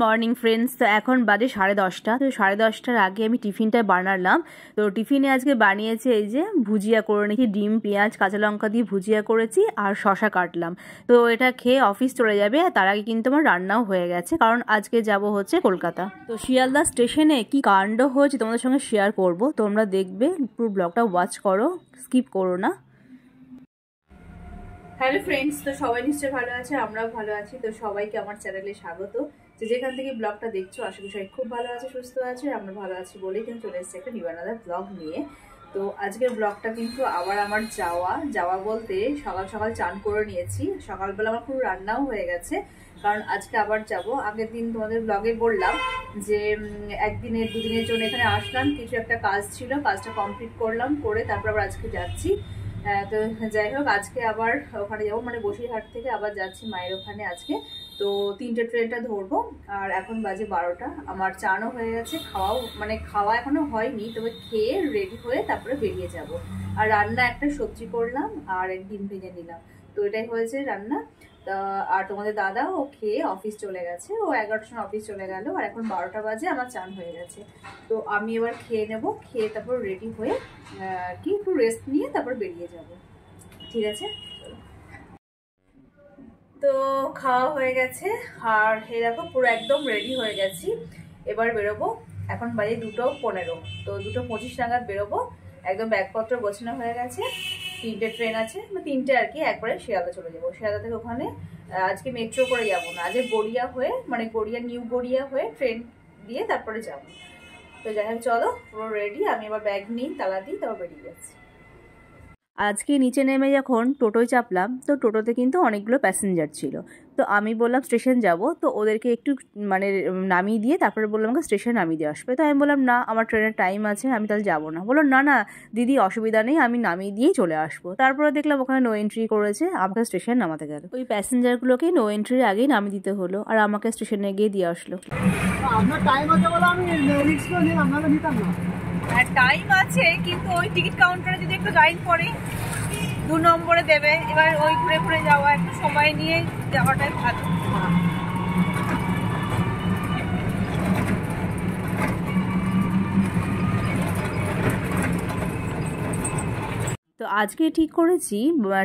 Morning friends. তো এখন বাজে 10:30। তো 10:30টার আগে আমি টিফিনটা বানালাম। তো টিফিনে আজকে বানিয়েছি এই যে ভুজিয়া করে নিয়েছি, ডিম পেঁয়াজ কাঁচা লঙ্কা দিয়ে ভুজিয়া করেছি আর শশা কাটলাম। তো এটা খেয়ে অফিস চলে যাবে। তার আগে কিন্তু আমার রান্নাও হয়ে গেছে, কারণ আজকে যাব হচ্ছে কলকাতা। তো শিয়ালদা স্টেশনে কি কাণ্ড হয়েছে তোমাদের সঙ্গে শেয়ার করব, তোমরা দেখবে, পুরো ব্লগটা ওয়াচ করো, স্কিপ করো না। হ্যালো ফ্রেন্ডস, তো সবাই নিশ্চয়ই ভালো আছে, আমরাও ভালো আছি। তো সবাইকে আমার চ্যানেলে স্বাগত। তো যেখান থেকে ব্লগটা দেখছো আশা করি সবাই খুব ভালো আছে, সুস্থ আছে। আমরা ভালো আছি বলেই কিন্তু চলে এসেছি একটা নিউ আনাদার ব্লগ নিয়ে। তো আজকের ব্লগটা কিন্তু আবার আমার যাওয়া বলতে সকাল সকাল চান করে নিয়েছি। সকালবেলা আমার পুরো রান্নাও হয়ে গেছে, কারণ আজকে আবার যাব। আগের দিন তোমাদের ব্লগে বললাম যে একদিনের দুদিনের জন্য এখানে আসলাম, কিছু একটা কাজ ছিল, কাজটা কমপ্লিট করলাম, করে তারপর আবার আজকে যাচ্ছি। তো যাই হোক, আজকে আবার ওখানে যাবো, মানে বসিরহাট থেকে আবার যাচ্ছি মায়ের ওখানে আজকে। তো 3টে ট্রেনটা ধরবো। আর এখন বাজে 12টা। আমার চানও হয়ে গেছে, খাওয়া এখনো হয়নি, তবে খেয়ে রেডি হয়ে তারপরে বেরিয়ে যাব। আর রান্না একটা সবজি করলাম আর ডিম ভেজে নিলাম। তো এটাই হয়েছে রান্না। আর তোমাদের দাদা ও খেয়ে অফিস চলে গেছে, ও 11টার সময় অফিস চলে গেল। আর এখন 12টা বাজে, আমার চান হয়ে গেছে। তো আমি এবার খেয়ে নেব, খেয়ে তারপর রেডি হয়ে একটু রেস্ট নিয়ে তারপর বেরিয়ে যাব। ঠিক আছে, তো খাওয়া হয়ে গেছে আর এই দেখো পুরো একদম রেডি হয়ে গেছি। এবার বেরোবো। এখন বাজে 2:15। তো 2:25 নাগাদ বেরোবো। একদম ব্যাগপত্র গোছানো হয়ে গেছে। 3টে ট্রেন আছে, 3টে আর কি, একবারে শিয়ালদা চলে যাবো। শিয়ালদা থেকে ওখানে আজকে মেট্রো করে যাবো না, আজকে গড়িয়া হয়ে, মানে নিউ গড়িয়া হয়ে ট্রেন দিয়ে তারপরে যাবো। তো যাই হোক, চলো পুরো রেডি। আমি এবার ব্যাগ নিই, তালা দিই, তারপর বেরিয়ে যাচ্ছি। আজকে নিচে নেমে যখন টোটোয় চাপলাম, তো টোটোতে কিন্তু অনেকগুলো প্যাসেঞ্জার ছিল। তো আমি বললাম স্টেশন যাব, তো ওদেরকে একটু মানে নামিয়ে দিয়ে তারপরে বললাম আমাকে স্টেশন নামিয়ে দিয়ে আসবে। তো আমি বললাম না, আমার ট্রেনের টাইম আছে, আমি তাহলে যাবো না। বললো না না দিদি, অসুবিধা নেই, আমি নামিয়ে দিয়েই চলে আসবো। তারপরে দেখলাম ওখানে নো এন্ট্রি করেছে, আমাকে স্টেশন নামাতে গেল। ওই প্যাসেঞ্জারগুলোকে নো এন্ট্রির আগেই নামিয়ে দিতে হলো, আর আমাকে স্টেশনে গিয়ে দিয়ে আসলো। আপনার টাইম আছে বলে আমি রিস্ক নিলাম, না নিতাম না। আর টাইম আছে, কিন্তু ওই টিকিট কাউন্টারে যদি একটু লাইন পড়ে 2 নম্বরে দেবে, এবার ওই ঘুরে ঘুরে যাওয়া, একটু সময় নিয়ে যাওয়াটাই ভালো। তো আজকে ঠিক করেছি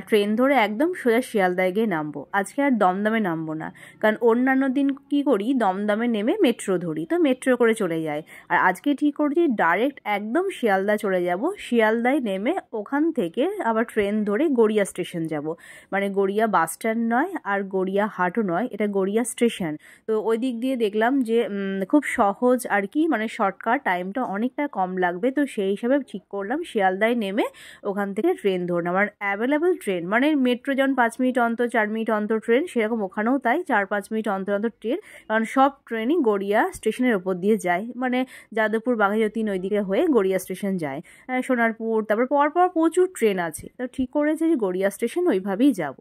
ট্রেন ধরে একদম সোজা শিয়ালদায় গিয়ে নামবো। আজকে আর দমদমে নামবো না, কারণ অন্যান্য দিন কি করি, দমদমে নেমে মেট্রো ধরি, তো মেট্রো করে চলে যাই। আর আজকে ঠিক করেছি ডাইরেক্ট একদম শিয়ালদা চলে যাব। শিয়ালদায় নেমে ওখান থেকে আবার ট্রেন ধরে গড়িয়া স্টেশন যাব। মানে গড়িয়া বাস স্ট্যান্ড নয় আর গড়িয়া হাটও নয়, এটা গড়িয়া স্টেশন। তো ওই দিক দিয়ে দেখলাম যে খুব সহজ আর কি, মানে শর্টকাট, টাইমটা অনেকটা কম লাগবে। তো সেই হিসাবে ঠিক করলাম শিয়ালদায় নেমে ওখান থেকে ট্রেন ধরুন। আমার অ্যাভেলেবল ট্রেন, মানে মেট্রো যেমন 5 মিনিট অন্তর 4 মিনিট অন্তর ট্রেন, সেরকম ওখানেও তাই 4-5 মিনিট অন্তর অন্তর ট্রেন, কারণ সব ট্রেনই গড়িয়া স্টেশনের ওপর দিয়ে যায়। মানে যাদবপুর বাঘাযতীন ওইদিকে হয়ে গড়িয়া স্টেশন যায়, সোনারপুর, তারপর পরপর প্রচুর ট্রেন আছে। তো ঠিক করেছে যে গড়িয়া স্টেশন ওইভাবেই যাব।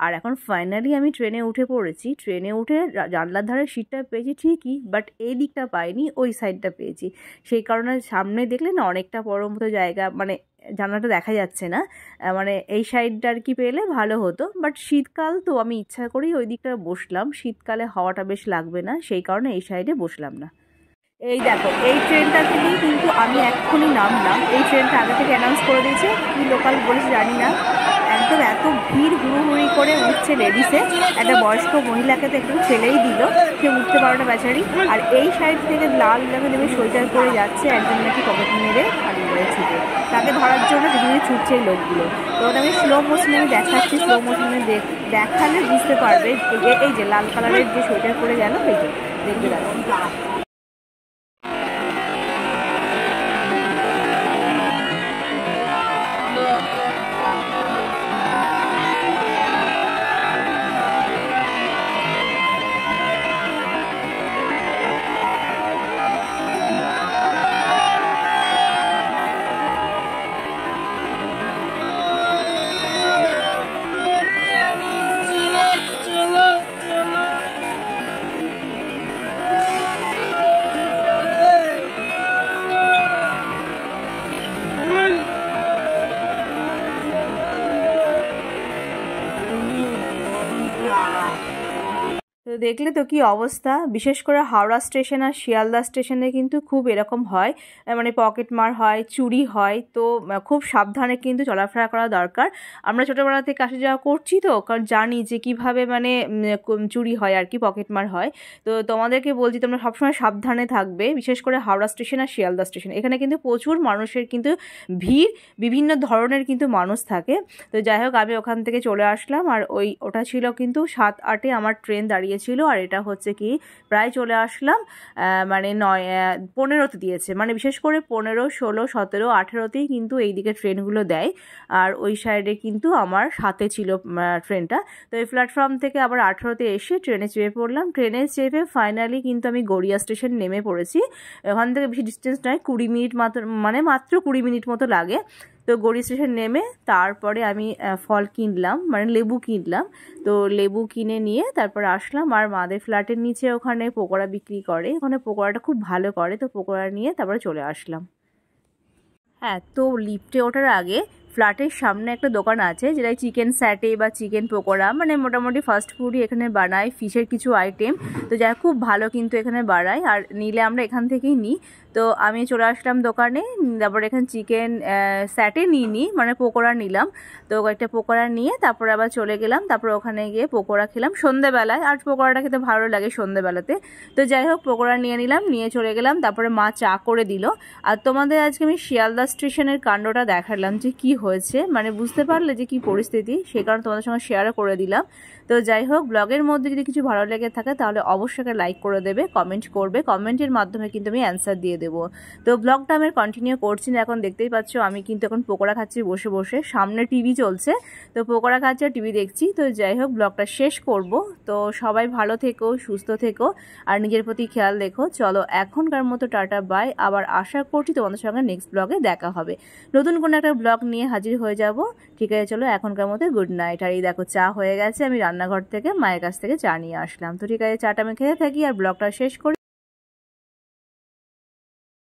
আর এখন ফাইনালি আমি ট্রেনে উঠে পড়েছি। ট্রেনে উঠে জানলার ধারের সিটটা পেয়েছি ঠিকই, বাট এই দিকটা পাইনি, ওই সাইডটা পেয়েছি। সেই কারণে সামনে দেখলে না অনেকটা বড় মতো জায়গা, মানে জানলাটা দেখা যাচ্ছে না, মানে এই সাইডটা আর কি পেলে ভালো হতো। বাট শীতকাল তো আমি ইচ্ছা করেই ওই দিকটা বসলাম, শীতকালে হাওয়াটা বেশ লাগবে না, সেই কারণে এই সাইডে বসলাম না। এই দেখো, এই ট্রেনটা থেকেই কিন্তু আমি এক্ষুনি নামলাম। এই ট্রেনটা আগে থেকে অ্যানাউন্স করে দিয়েছে, কি লোকাল বলেছে জানি না। একদম এত ভিড়, হুড়োহুড়ি করে উঠছে লেডিসে। একটা বয়স্ক মহিলাকে তো একটু ছেলেই দিল, সে উঠতে পারো না বেচারি। আর এই সাইড থেকে লাল রঙে নেমে সোয়েটার করে যাচ্ছে একজন, নাকি পকেট মেরে খালি করে ছুটে, তাকে ধরার জন্য দিদিকে ছুটছে এই লোকগুলো। তো আমি স্লো মোশনে আমি দেখাচ্ছি, স্লো মোশনে দেখালে বুঝতে পারবে। এই যে লাল কালারের যে সোয়েটার করে গেল, এই যে দেখতে পাচ্ছি। তো দেখলে তো কি অবস্থা, বিশেষ করে হাওড়া স্টেশন আর শিয়ালদা স্টেশনে কিন্তু খুব এরকম হয়, মানে পকেটমার হয়, চুরি হয়। তো খুব সাবধানে কিন্তু চলাফেরা করা দরকার। আমরা ছোটোবেলা থেকে আসা যাওয়া করছি তো, কারণ জানি যে কীভাবে মানে চুরি হয় আর কি, পকেটমার হয়। তো তোমাদেরকে বলছি তোমরা সবসময় সাবধানে থাকবে, বিশেষ করে হাওড়া স্টেশন আর শিয়ালদা স্টেশন। এখানে কিন্তু প্রচুর মানুষের কিন্তু ভিড়, বিভিন্ন ধরনের কিন্তু মানুষ থাকে। তো যাই হোক, আমি ওখান থেকে চলে আসলাম। আর ওটা ছিল কিন্তু 7-8-এ আমার ট্রেন দাঁড়িয়েছিল, আর এটা হচ্ছে কি প্রায় চলে আসলাম মানে 9-15-তে দিয়েছে, মানে বিশেষ করে 15, 16, 17, 18-তেই কিন্তু এই দিকে ট্রেনগুলো দেয়। আর ওই সাইডে কিন্তু আমার সাথে ছিল ট্রেনটা। তো এই প্ল্যাটফর্ম থেকে আবার 18-তে এসে ট্রেনে চেপে পড়লাম। ট্রেনে চেপে ফাইনালি কিন্তু আমি গড়িয়া স্টেশন নেমে পড়েছি। ওখান থেকে বেশি ডিস্টেন্স নয়, 20 মিনিট মাত্র, মানে মাত্র 20 মিনিট মতো লাগে। তো গড়িয়া স্টেশন নেমে তারপরে আমি ফল কিনলাম, মানে লেবু কিনলাম। তো লেবু কিনে নিয়ে তারপরে আসলাম। আর মাদের ফ্ল্যাটের নিচে ওখানে পকোড়া বিক্রি করে, ওখানে পকোড়াটা খুব ভালো করে। তো পকোড়া নিয়ে তারপরে চলে আসলাম। হ্যাঁ, তো লিফটে ওঠার আগে ফ্ল্যাটের সামনে একটা দোকান আছে, যেটা চিকেন স্যাটে বা চিকেন পকোড়া, মানে মোটামুটি ফাস্ট ফুডই এখানে বানায়, ফিশের কিছু আইটেম। তো যা খুব ভালো কিন্তু এখানে বানায়, আর নিলে আমরা এখান থেকেই নিই। তো আমি চলে আসলাম দোকানে, তারপরে এখানে চিকেন স্যাটে নিই, মানে পকোড়া নিলাম। তো কয়েকটা পকোড়া নিয়ে তারপরে আবার চলে গেলাম। তারপরে ওখানে গিয়ে পকোড়া খেলাম সন্ধ্যেবেলায়, আর পকোড়াটা খেতে ভালো লাগে সন্ধ্যেবেলাতে। তো যাই হোক, পকোড়া নিয়ে নিলাম, নিয়ে চলে গেলাম। তারপরে মা চা করে দিল। আর তোমাদের আজকে আমি শিয়ালদা স্টেশনের কাণ্ডটা দেখালাম যে কি হয়েছে, মানে বুঝতে পারলে যে কি পরিস্থিতি, সে কারণে তোমাদের সঙ্গে শেয়ারও করে দিলাম। তো যাই হোক, ব্লগের মধ্যে যদি কিছু ভালো লেগে থাকে তাহলে অবশ্যই লাইক করে দেবে, কমেন্ট করবে, কমেন্টের মাধ্যমে কিন্তু আমি অ্যান্সার দিয়ে দেবো। তো ব্লগটা আমি কন্টিনিউ করছি না, এখন দেখতেই পাচ্ছ আমি কিন্তু এখন পকোড়া খাচ্ছি বসে বসে, সামনে টিভি চলছে। তো পকোড়া খাচ্ছি আর টিভি দেখছি। তো যাই হোক, ব্লগটা শেষ করব। তো সবাই ভালো থেকো, সুস্থ থেকো, আর নিজের প্রতি খেয়াল রেখো। চলো এখনকার মতো টাটা বাই। আবার আশা করছি তোমাদের সঙ্গে নেক্সট ব্লগে দেখা হবে, নতুন কোনো একটা ব্লগ নিয়ে হাজির হয়ে যাব। ঠিক আছে, চলো এখনকার মতো গুড নাইট। আর এই দেখো চা হয়ে গেছে, আমি রান্নাঘর থেকে মায়ের কাছ থেকে চা নিয়ে আসলাম। তো ঠিক আছে, চাটা আমি খেতে থাকি আর ব্লগটা শেষ করি।